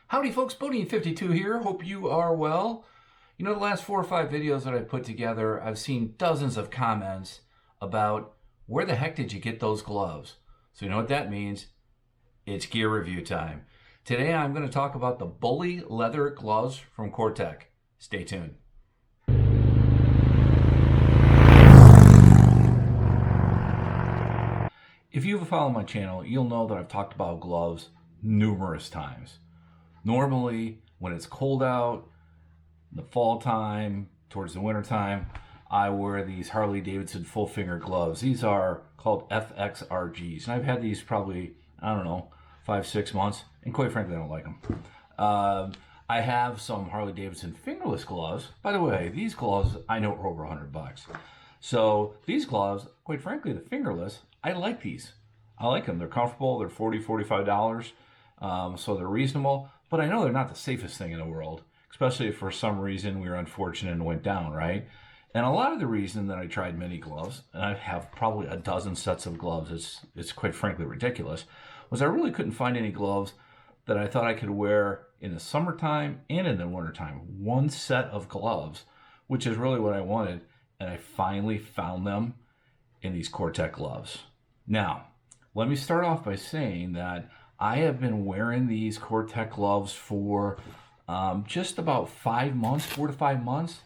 Howdy folks, Bodine52 here. Hope you are well. You know, the last 4 or 5 videos that I put together, I've seen dozens of comments about where the heck did you get those gloves? So you know what that means? It's gear review time. Today I'm going to talk about the Bully Leather Gloves from Cortech. Stay tuned. If you've followed my channel, you'll know that I've talked about gloves numerous times. Normally, when it's cold out, in the fall time, towards the winter time, I wear these Harley Davidson full finger gloves. These are called FXRGs, and I've had these probably, I don't know, 5-6 months, and quite frankly, I don't like them. I have some Harley Davidson fingerless gloves. By the way, these gloves I know are over $100. So these gloves, quite frankly, the fingerless, I like these. I like them. They're comfortable. They're $40, $45. So they're reasonable. But I know they're not the safest thing in the world, especially if for some reason we were unfortunate and went down, right? And a lot of the reason that I tried many gloves, and I have probably a dozen sets of gloves, it's quite frankly ridiculous, was I really couldn't find any gloves that I thought I could wear in the summertime and in the wintertime. One set of gloves, which is really what I wanted, and I finally found them in these Cortech gloves. Now, let me start off by saying that I have been wearing these Cortech gloves for just about 5 months, 4 to 5 months,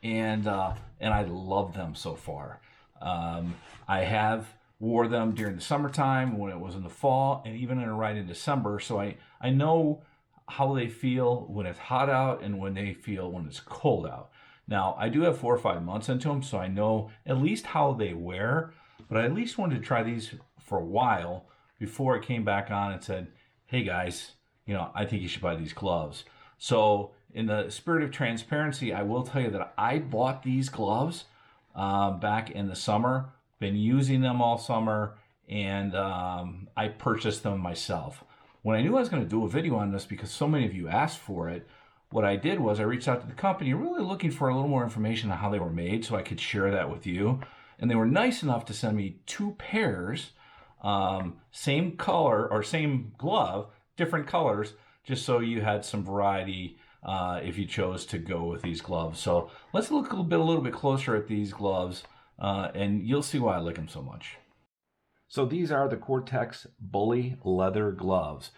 and I love them so far. I have wore them during the summertime, when it was in the fall, and even right in December, so I know how they feel when it's hot out and when they feel when it's cold out. Now, I do have 4 or 5 months into them, so I know at least how they wear, but I at least wanted to try these for a while before I came back on and said, hey guys, you know, I think you should buy these gloves. So in the spirit of transparency, I will tell you that I bought these gloves back in the summer, been using them all summer, and I purchased them myself. When I knew I was going to do a video on this because so many of you asked for it, what I did was I reached out to the company really looking for a little more information on how they were made so I could share that with you. And they were nice enough to send me 2 pairs, same color or same glove, different colors, just so you had some variety if you chose to go with these gloves. So let's look a little bit closer at these gloves and you'll see why I like them so much. So these are the Cortech Bully Leather Gloves.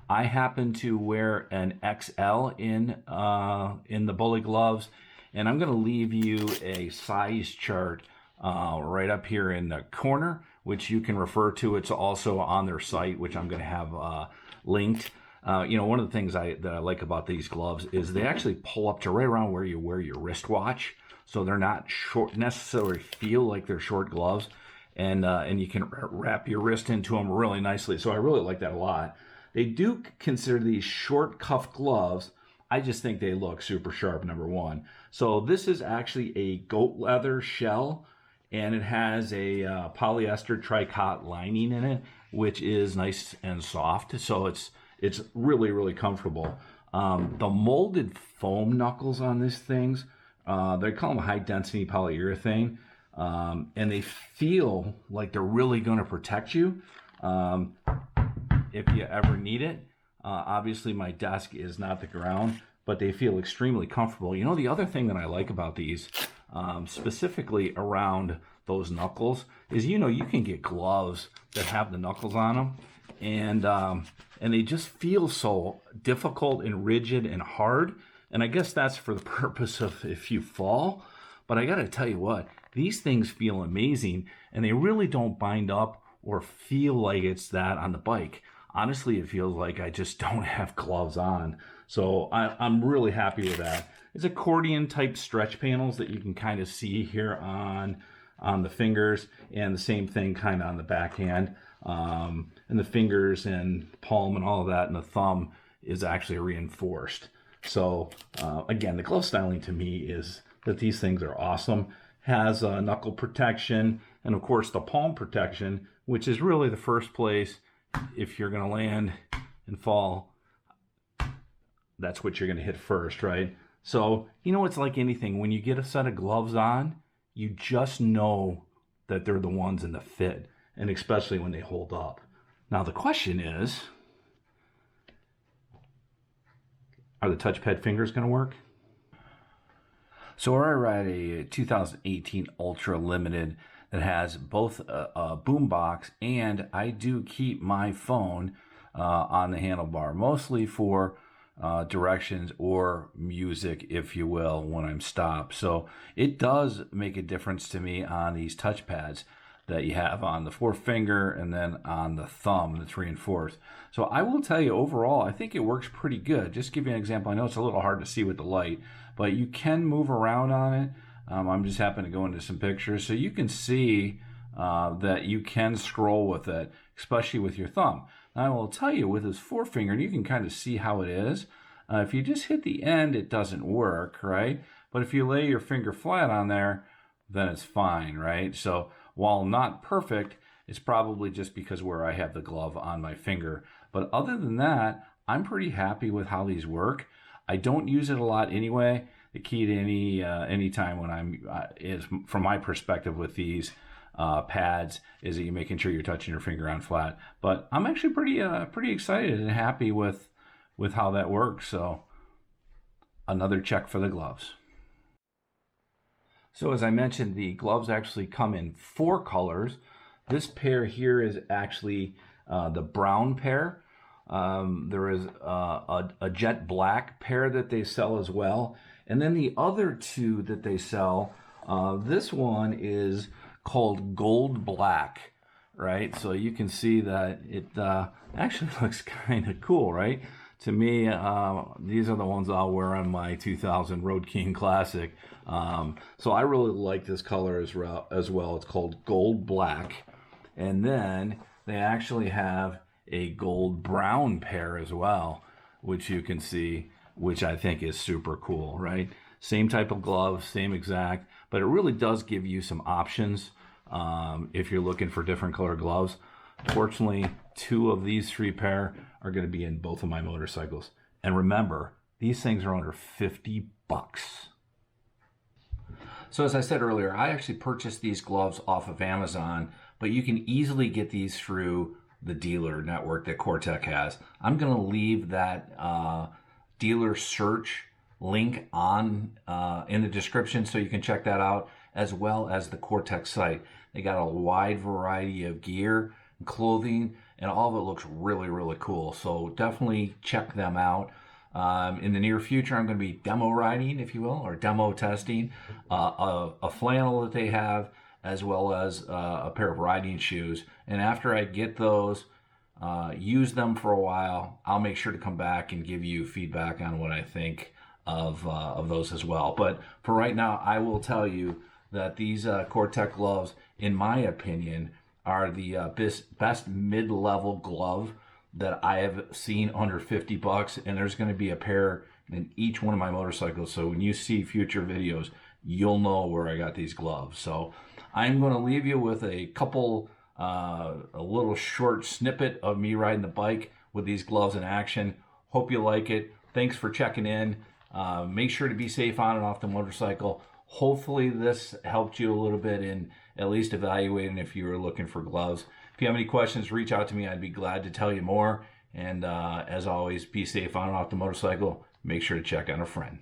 I happen to wear an XL in the Bully gloves, and I'm going to leave you a size chart right up here in the corner, which you can refer to. It's also on their site, which I'm going to have linked. You know, one of the things that I like about these gloves is they actually pull up to right around where you wear your wristwatch, so they're not short, necessarily feel like they're short gloves, and you can wrap your wrist into them really nicely. So I really like that a lot. They do consider these short cuff gloves. I just think they look super sharp, number one. So this is actually a goat leather shell, and it has a polyester tricot lining in it, which is nice and soft. So it's really, really comfortable. The molded foam knuckles on these things, they call them high density polyurethane, and they feel like they're really going to protect you if you ever need it. Obviously my desk is not the ground, but they feel extremely comfortable. You know, the other thing that I like about these, specifically around those knuckles, is, you know, you can get gloves that have the knuckles on them, and they just feel so difficult and rigid and hard. And I guess that's for the purpose of if you fall. But I gotta tell you what, these things feel amazing, and they really don't bind up or feel like it's that on the bike. Honestly, it feels like I just don't have gloves on. So I'm really happy with that. It's accordion type stretch panels that you can kind of see here on the fingers, and the same thing kind of on the backhand. And the fingers and palm and all of that, and the thumb is actually reinforced. So again, the glove styling to me is that these things are awesome. Has knuckle protection, and of course the palm protection, which is really the first place if you're going to land and fall. That's what you're going to hit first, right? So, you know, it's like anything. When you get a set of gloves on, you just know that they're the ones in the fit, and especially when they hold up. Now the question is, Are the touchpad fingers going to work? So I ride a 2018 Ultra Limited that has both a boombox, and I do keep my phone on the handlebar, mostly for directions or music, if you will, when I'm stopped. So it does make a difference to me on these touchpads that you have on the forefinger and then on the thumb that's reinforced. So I will tell you, overall, I think it works pretty good. Just to give you an example, I know it's a little hard to see with the light, but you can move around on it. I'm just happen to go into some pictures, so you can see that you can scroll with it, especially with your thumb. Now, I will tell you, with his forefinger, and you can kind of see how it is. If you just hit the end, it doesn't work, right? But if you lay your finger flat on there, then it's fine, right? So while not perfect, it's probably just because where I have the glove on my finger. But other than that, I'm pretty happy with how these work. I don't use it a lot anyway. The key to any time when I'm is, from my perspective, with these pads, is that you're making sure you're touching your finger on flat. But I'm actually pretty excited and happy with how that works. So another check for the gloves. So as I mentioned, the gloves actually come in 4 colors. This pair here is actually the brown pair. There is a jet black pair that they sell as well. And then the other 2 that they sell, this one is called gold black, right? So you can see that it actually looks kind of cool, right? To me, these are the ones I'll wear on my 2000 Road King Classic. So I really like this color as well. It's called gold black. And then they actually have a gold brown pair as well, which you can see, which I think is super cool, right? Same type of gloves, same exact, but it really does give you some options if you're looking for different color gloves. Fortunately, 2 of these 3 pair are going to be in both of my motorcycles. And remember, these things are under 50 bucks. So as I said earlier, I actually purchased these gloves off of Amazon, but you can easily get these through the dealer network that Cortech has. I'm going to leave that dealer search link on in the description so you can check that out, as well as the Cortech site. They got a wide variety of gear, clothing, and all of it looks really cool. So definitely check them out. In the near future, I'm going to be demo riding, if you will, or demo testing a flannel that they have, as well as a pair of riding shoes. And after I get those, use them for a while, I'll make sure to come back and give you feedback on what I think of those as well. But for right now, I will tell you that these Cortech gloves, in my opinion, are the best mid-level glove that I have seen under 50 bucks, and there's going to be a pair in each one of my motorcycles. So when you see future videos, you'll know where I got these gloves. So I'm going to leave you with a couple, a little short snippet of me riding the bike with these gloves in action. Hope you like it. Thanks for checking in. Make sure to be safe on and off the motorcycle. Hopefully this helped you a little bit in at least evaluating if you were looking for gloves. If you have any questions, reach out to me. I'd be glad to tell you more. And as always, be safe on and off the motorcycle. Make sure to check on a friend.